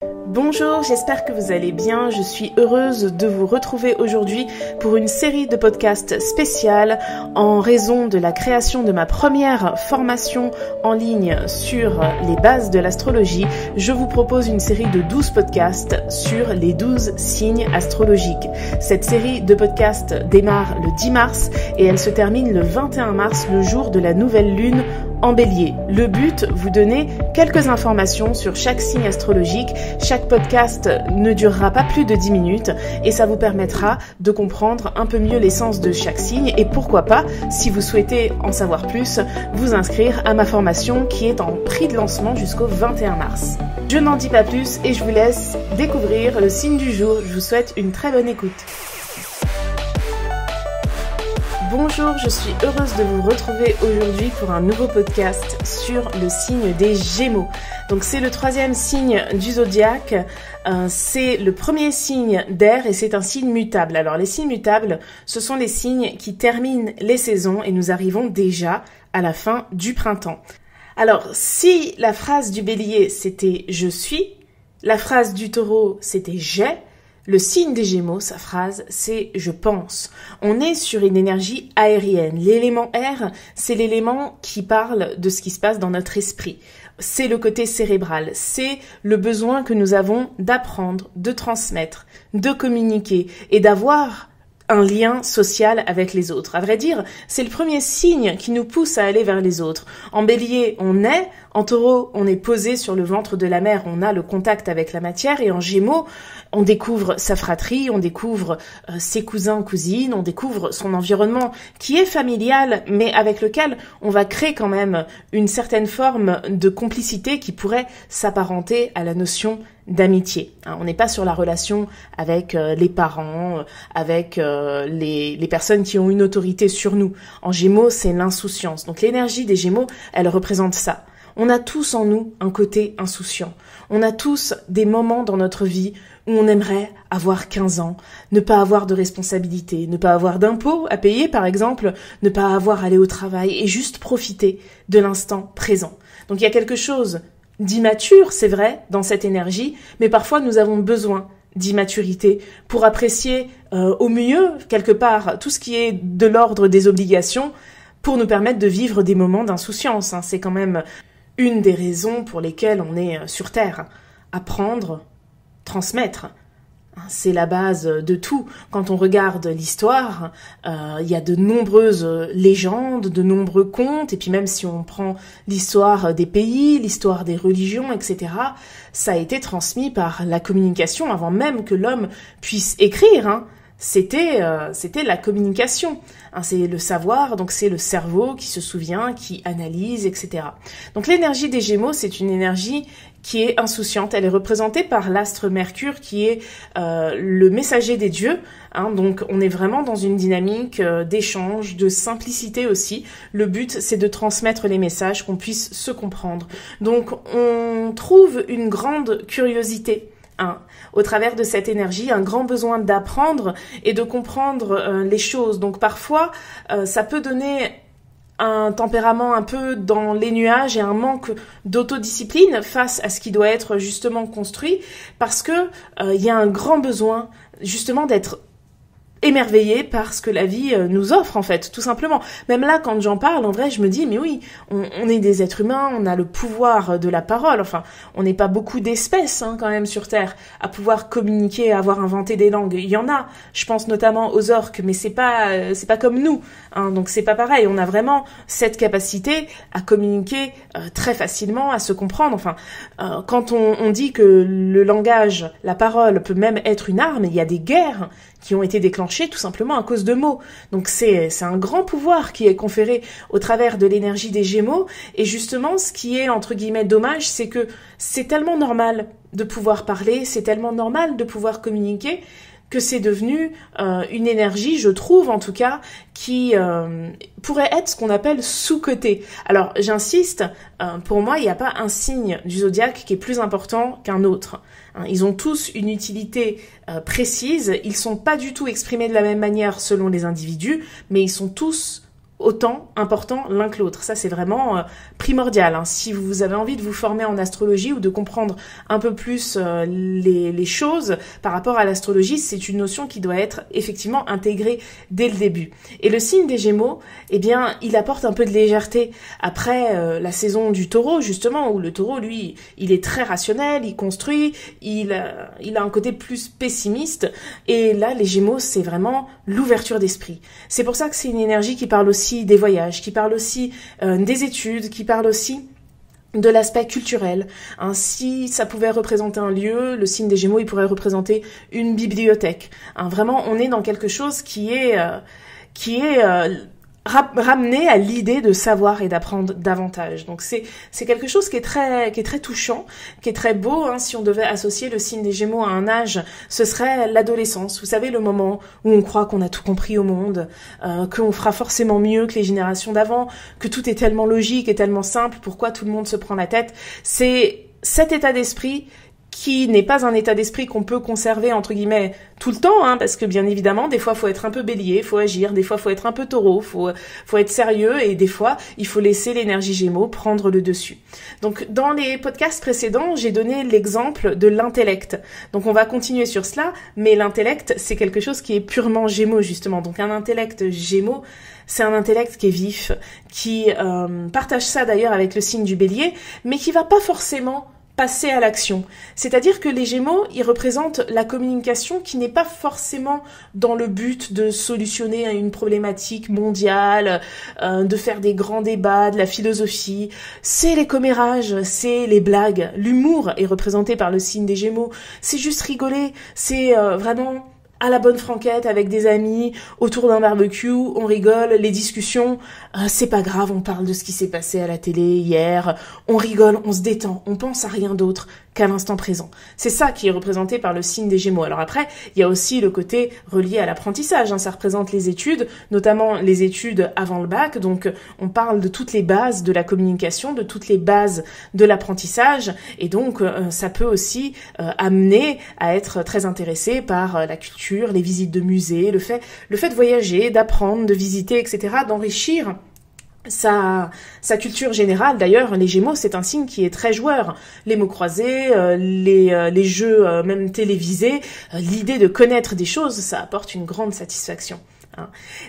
Bonjour, j'espère que vous allez bien. Je suis heureuse de vous retrouver aujourd'hui pour une série de podcasts spéciales en raison de la création de ma première formation en ligne sur les bases de l'astrologie. Je vous propose une série de 12 podcasts sur les 12 signes astrologiques. Cette série de podcasts démarre le 10 mars et elle se termine le 21 mars, le jour de la nouvelle lune en Bélier. Le but, vous donner quelques informations sur chaque signe astrologique. Chaque podcast ne durera pas plus de 10 minutes et ça vous permettra de comprendre un peu mieux l'essence de chaque signe et pourquoi pas, si vous souhaitez en savoir plus, vous inscrire à ma formation qui est en prix de lancement jusqu'au 21 mars. Je n'en dis pas plus et je vous laisse découvrir le signe du jour. Je vous souhaite une très bonne écoute. Bonjour, je suis heureuse de vous retrouver aujourd'hui pour un nouveau podcast sur le signe des Gémeaux. Donc c'est le 3e signe du zodiaque, c'est le premier signe d'air et c'est un signe mutable. Alors les signes mutables, ce sont les signes qui terminent les saisons et nous arrivons déjà à la fin du printemps. Alors si la phrase du Bélier c'était « je suis », la phrase du Taureau c'était « j'ai », le signe des Gémeaux, sa phrase, c'est « je pense ». On est sur une énergie aérienne. L'élément air, c'est l'élément qui parle de ce qui se passe dans notre esprit. C'est le côté cérébral. C'est le besoin que nous avons d'apprendre, de transmettre, de communiquer et d'avoir un lien social avec les autres. À vrai dire, c'est le premier signe qui nous pousse à aller vers les autres. En Bélier, on est. En Taureau, on est posé sur le ventre de la mer, on a le contact avec la matière. Et en Gémeaux, on découvre sa fratrie, on découvre ses cousins, cousines, on découvre son environnement qui est familial, mais avec lequel on va créer quand même une certaine forme de complicité qui pourrait s'apparenter à la notion d'amitié. On n'est pas sur la relation avec les parents, avec les personnes qui ont une autorité sur nous. En Gémeaux, c'est l'insouciance. Donc l'énergie des Gémeaux, elle représente ça. On a tous en nous un côté insouciant. On a tous des moments dans notre vie où on aimerait avoir 15 ans, ne pas avoir de responsabilité, ne pas avoir d'impôts à payer par exemple, ne pas avoir à aller au travail et juste profiter de l'instant présent. Donc il y a quelque chose d'immature, c'est vrai, dans cette énergie, mais parfois nous avons besoin d'immaturité pour apprécier au mieux, quelque part, tout ce qui est de l'ordre des obligations pour nous permettre de vivre des moments d'insouciance. C'est quand même une des raisons pour lesquelles on est sur Terre. Apprendre, transmettre. C'est la base de tout. Quand on regarde l'histoire, il y a de nombreuses légendes, de nombreux contes, et puis même si on prend l'histoire des pays, l'histoire des religions, etc., ça a été transmis par la communication avant même que l'homme puisse écrire. C'était la communication. C'est le savoir, donc c'est le cerveau qui se souvient, qui analyse, etc. Donc l'énergie des Gémeaux, c'est une énergie qui est insouciante. Elle est représentée par l'astre Mercure qui est le messager des dieux. Donc on est vraiment dans une dynamique d'échange, de simplicité aussi. Le but, c'est de transmettre les messages, qu'on puisse se comprendre. Donc on trouve une grande curiosité au travers de cette énergie, un grand besoin d'apprendre et de comprendre les choses. Donc parfois, ça peut donner un tempérament un peu dans les nuages et un manque d'autodiscipline face à ce qui doit être justement construit, parce que il y a un grand besoin justement d'être émerveillé par ce que la vie nous offre en fait, tout simplement. Même là, quand j'en parle, en vrai, je me dis, mais oui, on est des êtres humains, on a le pouvoir de la parole, enfin, on n'est pas beaucoup d'espèces quand même sur Terre à pouvoir communiquer, à avoir inventé des langues. Il y en a, je pense notamment aux orques, mais c'est pas comme nous, donc c'est pas pareil. On a vraiment cette capacité à communiquer très facilement, à se comprendre. Enfin, quand on dit que le langage, la parole peut même être une arme, il y a des guerres qui ont été déclenchées tout simplement à cause de mots. Donc c'est un grand pouvoir qui est conféré au travers de l'énergie des Gémeaux. Et justement, ce qui est entre guillemets dommage, c'est que c'est tellement normal de pouvoir parler, c'est tellement normal de pouvoir communiquer, que c'est devenu une énergie, je trouve en tout cas, qui pourrait être ce qu'on appelle sous-cotée. Alors j'insiste, pour moi il n'y a pas un signe du zodiaque qui est plus important qu'un autre. Ils ont tous une utilité précise, ils sont pas du tout exprimés de la même manière selon les individus, mais ils sont tous autant important l'un que l'autre. Ça, c'est vraiment primordial. Hein. Si vous avez envie de vous former en astrologie ou de comprendre un peu plus les choses par rapport à l'astrologie, c'est une notion qui doit être effectivement intégrée dès le début. Et le signe des Gémeaux, eh bien, il apporte un peu de légèreté après la saison du Taureau, justement, où le Taureau, lui, il est très rationnel, il construit, il a un côté plus pessimiste. Et là, les Gémeaux, c'est vraiment l'ouverture d'esprit. C'est pour ça que c'est une énergie qui parle aussi des voyages, qui parle aussi des études, qui parle aussi de l'aspect culturel. Hein, si ça pouvait représenter un lieu, le signe des Gémeaux, il pourrait représenter une bibliothèque. Hein, vraiment, on est dans quelque chose qui est ramener à l'idée de savoir et d'apprendre davantage. Donc c'est quelque chose qui est très touchant, qui est très beau. Hein. Si on devait associer le signe des Gémeaux à un âge, ce serait l'adolescence. Vous savez, le moment où on croit qu'on a tout compris au monde, qu'on fera forcément mieux que les générations d'avant, que tout est tellement logique et tellement simple, pourquoi tout le monde se prend la tête. C'est cet état d'esprit qui n'est pas un état d'esprit qu'on peut conserver entre guillemets tout le temps, hein, parce que bien évidemment, des fois, faut être un peu bélier, faut agir, des fois, faut être un peu taureau, faut être sérieux, et des fois, il faut laisser l'énergie Gémeaux prendre le dessus. Donc, dans les podcasts précédents, j'ai donné l'exemple de l'intellect. Donc, on va continuer sur cela, mais l'intellect, c'est quelque chose qui est purement Gémeaux, justement. Donc, un intellect Gémeaux, c'est un intellect qui est vif, qui partage ça d'ailleurs avec le signe du bélier, mais qui va pas forcément passer à l'action. C'est-à-dire que les Gémeaux, ils représentent la communication qui n'est pas forcément dans le but de solutionner une problématique mondiale, de faire des grands débats, de la philosophie. C'est les commérages, c'est les blagues. L'humour est représenté par le signe des Gémeaux. C'est juste rigoler, c'est vraiment à la bonne franquette avec des amis, autour d'un barbecue, on rigole, les discussions, c'est pas grave, on parle de ce qui s'est passé à la télé hier, on rigole, on se détend, on pense à rien d'autre qu'à l'instant présent. C'est ça qui est représenté par le signe des Gémeaux. Alors après, il y a aussi le côté relié à l'apprentissage, hein. Ça représente les études, notamment les études avant le bac, donc on parle de toutes les bases de la communication, de toutes les bases de l'apprentissage, et donc ça peut aussi amener à être très intéressé par la culture, les visites de musées, le fait de voyager, d'apprendre, de visiter, etc., d'enrichir sa culture générale. D'ailleurs, les Gémeaux, c'est un signe qui est très joueur. Les mots croisés, les jeux même télévisés, l'idée de connaître des choses, ça apporte une grande satisfaction.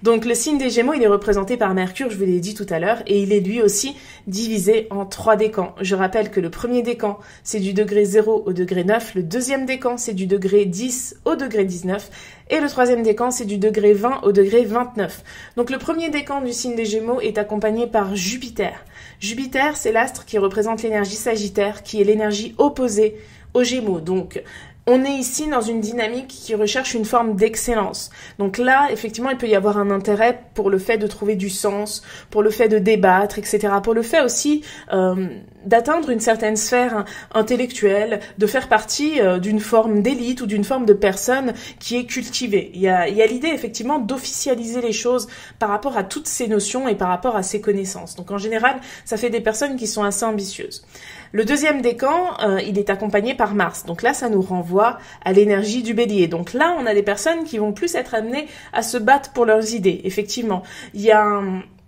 Donc le signe des Gémeaux, il est représenté par Mercure, je vous l'ai dit tout à l'heure, et il est lui aussi divisé en 3 décans. Je rappelle que le premier décan, c'est du degré 0 au degré 9, le deuxième décan, c'est du degré 10 au degré 19, et le troisième décan, c'est du degré 20 au degré 29. Donc le premier décan du signe des Gémeaux est accompagné par Jupiter. Jupiter, c'est l'astre qui représente l'énergie Sagittaire, qui est l'énergie opposée aux Gémeaux. Donc on est ici dans une dynamique qui recherche une forme d'excellence. Donc là, effectivement, il peut y avoir un intérêt pour le fait de trouver du sens, pour le fait de débattre, etc. Pour le fait aussi d'atteindre une certaine sphère intellectuelle, de faire partie d'une forme d'élite ou d'une forme de personne qui est cultivée. Il y a l'idée, effectivement, d'officialiser les choses par rapport à toutes ces notions et par rapport à ces connaissances. Donc en général, ça fait des personnes qui sont assez ambitieuses. Le deuxième décan, il est accompagné par Mars. Donc là, ça nous renvoie à l'énergie du bélier. Donc là, on a des personnes qui vont plus être amenées à se battre pour leurs idées. Effectivement, il y a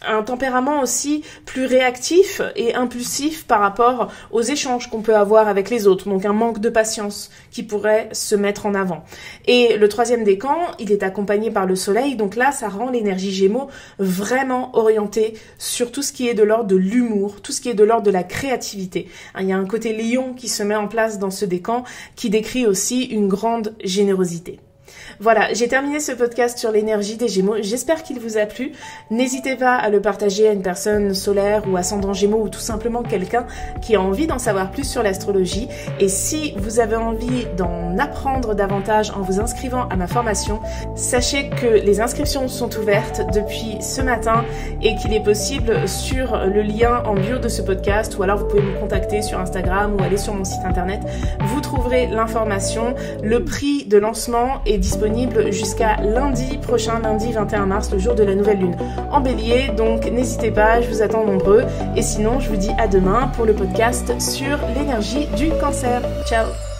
un tempérament aussi plus réactif et impulsif par rapport aux échanges qu'on peut avoir avec les autres, donc un manque de patience qui pourrait se mettre en avant. Et le troisième décan, il est accompagné par le soleil, donc là ça rend l'énergie Gémeaux vraiment orientée sur tout ce qui est de l'ordre de l'humour, tout ce qui est de l'ordre de la créativité. Il y a un côté lion qui se met en place dans ce décan qui décrit aussi une grande générosité. Voilà, j'ai terminé ce podcast sur l'énergie des Gémeaux. J'espère qu'il vous a plu. N'hésitez pas à le partager à une personne solaire ou ascendant Gémeaux ou tout simplement quelqu'un qui a envie d'en savoir plus sur l'astrologie. Et si vous avez envie d'en apprendre davantage en vous inscrivant à ma formation, sachez que les inscriptions sont ouvertes depuis ce matin et qu'il est possible sur le lien en bio de ce podcast, ou alors vous pouvez me contacter sur Instagram ou aller sur mon site internet. Vous trouverez l'information. Le prix de lancement est disponible jusqu'à lundi prochain, lundi 21 mars, le jour de la nouvelle lune en bélier. Donc n'hésitez pas, je vous attends nombreux. Et sinon, je vous dis à demain pour le podcast sur l'énergie du cancer. Ciao!